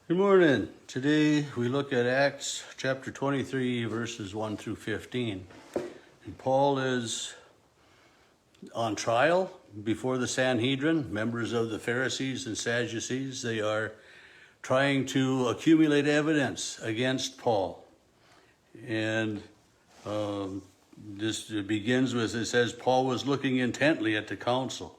Good morning. Today we look at Acts chapter 23, verses 1 through 15. And Paul is on trial before the Sanhedrin, members of the Pharisees and Sadducees. They are trying to accumulate evidence against Paul. And this begins with, it says, Paul was looking intently at the council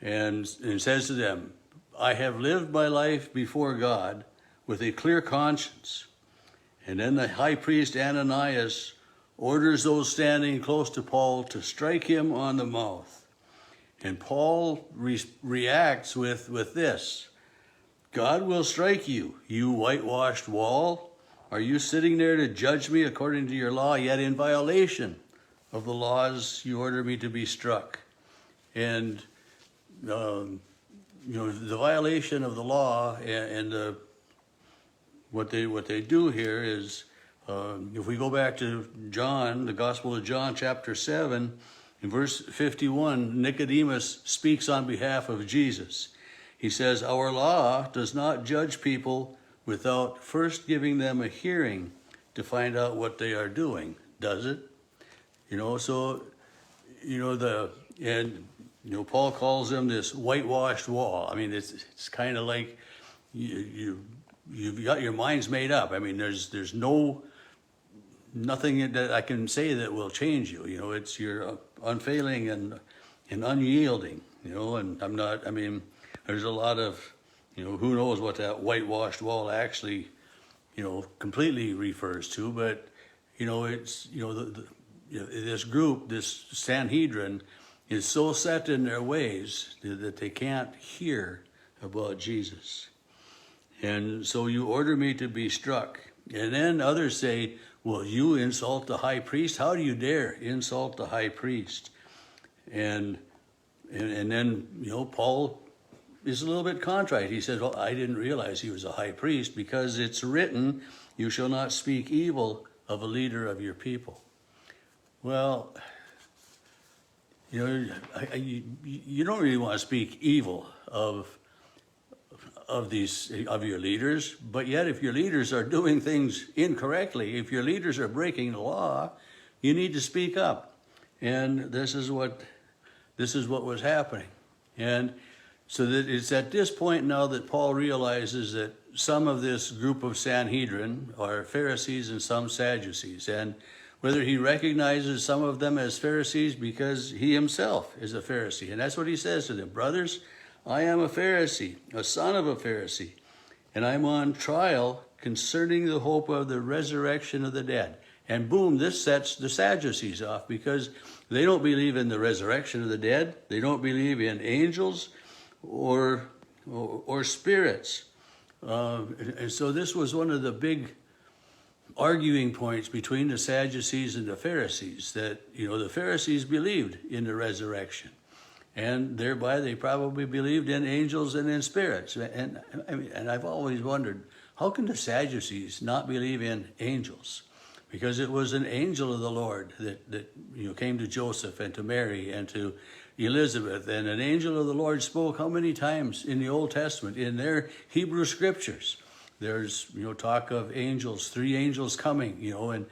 and says to them, I have lived my life before God with a clear conscience. And then the high priest Ananias orders those standing close to Paul to strike him on the mouth. And Paul reacts with this. God will strike you, you whitewashed wall. Are you sitting there to judge me according to your law, yet in violation of the laws you order me to be struck? And the violation of the law and what they do here is, if we go back to John, the Gospel of John, chapter 7, in verse 51, Nicodemus speaks on behalf of Jesus. He says, our law does not judge people without first giving them a hearing to find out what they are doing, does it? Paul calls them this whitewashed wall. I mean, it's kind of like you've got your minds made up. I mean, there's nothing that I can say that will change you. It's you're unfailing and unyielding. And there's a lot of, who knows what that whitewashed wall actually, completely refers to. But it's this group, this Sanhedrin, is so set in their ways that they can't hear about Jesus. And so you order me to be struck. And then others say, well, you insult the high priest? How do you dare insult the high priest? And then, Paul is a little bit contrite. He says, well, I didn't realize he was a high priest because it's written, you shall not speak evil of a leader of your people. Well, you don't really want to speak evil of your leaders, but yet if your leaders are doing things incorrectly, if your leaders are breaking the law, you need to speak up. And this is what was happening. And so that it's at this point now that Paul realizes that some of this group of Sanhedrin are Pharisees and some Sadducees, and whether he recognizes some of them as Pharisees because he himself is a Pharisee. And that's what he says to them. Brothers, I am a Pharisee, a son of a Pharisee, and I'm on trial concerning the hope of the resurrection of the dead. And boom, this sets the Sadducees off because they don't believe in the resurrection of the dead. They don't believe in angels or spirits. And so this was one of the big arguing points between the Sadducees and the Pharisees, that, the Pharisees believed in the resurrection. And thereby they probably believed in angels and in spirits. And I've always wondered, how can the Sadducees not believe in angels? Because it was an angel of the Lord that came to Joseph and to Mary and to Elizabeth. And an angel of the Lord spoke how many times in the Old Testament, in their Hebrew scriptures? There's, talk of angels, 3 angels coming,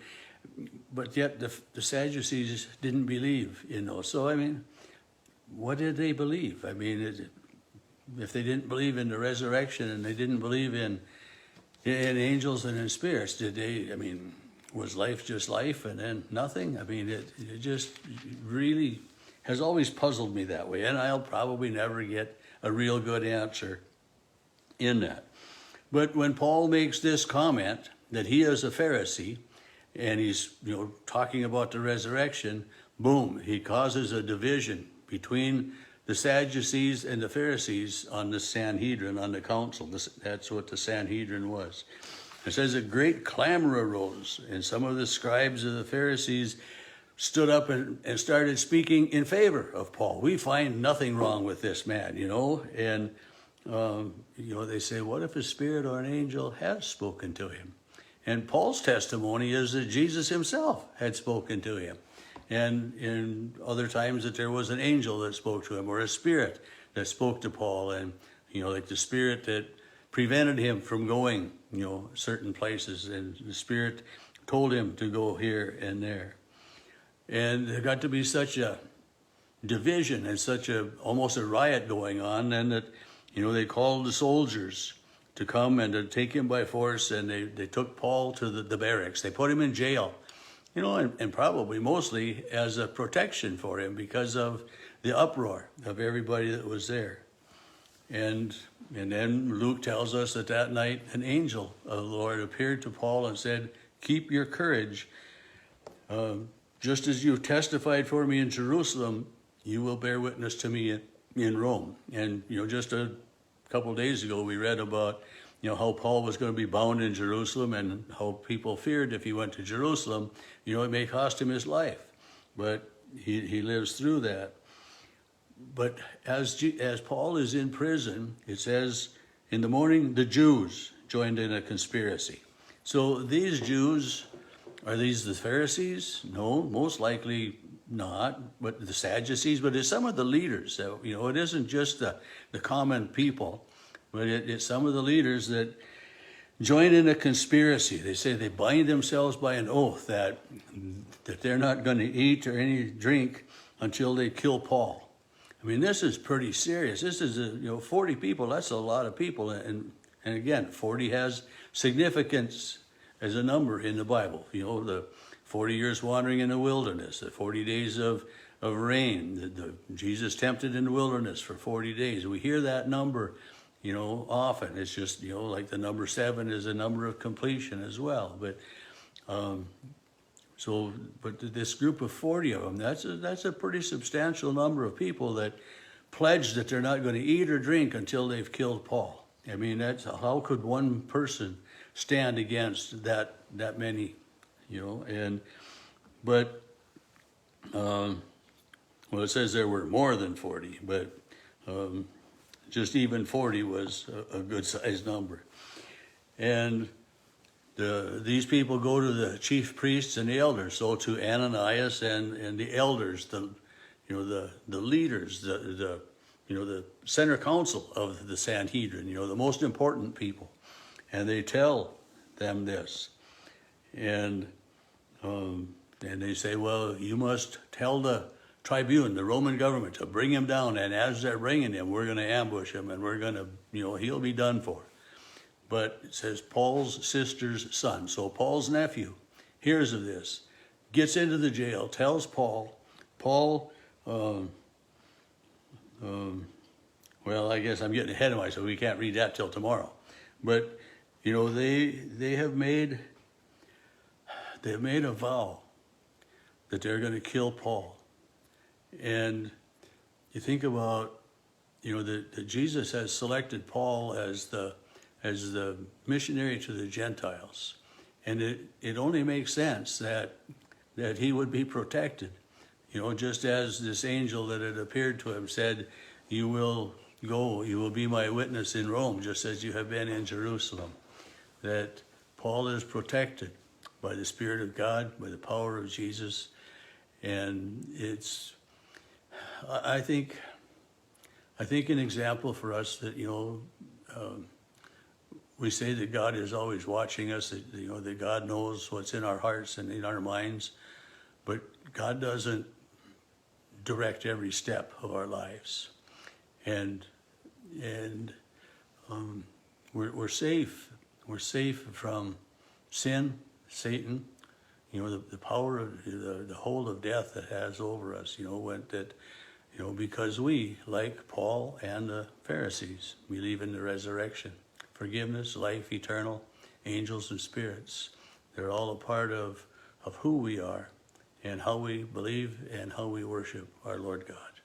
but yet the Sadducees didn't believe in those. So, what did they believe? If they didn't believe in the resurrection and they didn't believe in angels and in spirits, was life just life and then nothing? It just really has always puzzled me that way, and I'll probably never get a real good answer in that. But when Paul makes this comment that he is a Pharisee and he's talking about the resurrection, boom, he causes a division between the Sadducees and the Pharisees on the Sanhedrin, on the council. That's what the Sanhedrin was. It says a great clamor arose, and some of the scribes of the Pharisees stood up and started speaking in favor of Paul. We find nothing wrong with this man, and they say, what if a spirit or an angel has spoken to him? And Paul's testimony is that Jesus himself had spoken to him. And in other times that there was an angel that spoke to him or a spirit that spoke to Paul. And, like the spirit that prevented him from going, certain places, and the Spirit told him to go here and there. And there got to be such a division and almost a riot going on, and that, they called the soldiers to come and to take him by force, and they took Paul to the barracks. They put him in jail, and probably mostly as a protection for him because of the uproar of everybody that was there. And then Luke tells us that night an angel of the Lord appeared to Paul and said, "Keep your courage. Just as you testified for me in Jerusalem, you will bear witness to me in Rome." And, just a couple of days ago, we read about, how Paul was going to be bound in Jerusalem, and how people feared if he went to Jerusalem, it may cost him his life. But he lives through that. But as Paul is in prison, it says, in the morning, the Jews joined in a conspiracy. So these Jews, are these the Pharisees? No, most likely not, but the Sadducees. But it's some of the leaders. It isn't just the common people, but it's some of the leaders that join in a conspiracy. They say they bind themselves by an oath that they're not going to eat or any drink until they kill Paul. I mean, this is pretty serious. This is 40 people. That's a lot of people, and again, 40 has significance as a number in the Bible. The 40 years wandering in the wilderness, the 40 days of rain, Jesus tempted in the wilderness for 40 days. We hear that number, often. It's just, like the number 7 is a number of completion as well. But this group of 40 of them, that's a pretty substantial number of people that pledge that they're not going to eat or drink until they've killed Paul. I mean, how could one person stand against that many, but it says there were more than 40, but just even 40 was a good sized number. And these people go to the chief priests and the elders, so to Ananias and the elders, the leaders, the center council of the Sanhedrin, the most important people, and they tell them this, and they say, well, you must tell the tribune, the Roman government, to bring him down, and as they're bringing him, we're going to ambush him, and we're going to, he'll be done for. But it says Paul's sister's son, so Paul's nephew, hears of this, gets into the jail, tells Paul, well, I guess I'm getting ahead of myself, we can't read that till tomorrow. But, they have made a vow that they're going to kill Paul. And you think about, that Jesus has selected Paul as the missionary to the Gentiles. And it only makes sense that he would be protected. Just as this angel that had appeared to him said, you will go, you will be my witness in Rome, just as you have been in Jerusalem. That Paul is protected by the Spirit of God, by the power of Jesus. And it's, I think an example for us that, we say that God is always watching us, that God knows what's in our hearts and in our minds, but God doesn't direct every step of our lives. And we're safe. We're safe from sin, Satan, the power of the hold of death that has over us, because we, like Paul and the Pharisees, believe in the resurrection. Forgiveness, life eternal, angels and spirits. They're all a part of who we are and how we believe and how we worship our Lord God.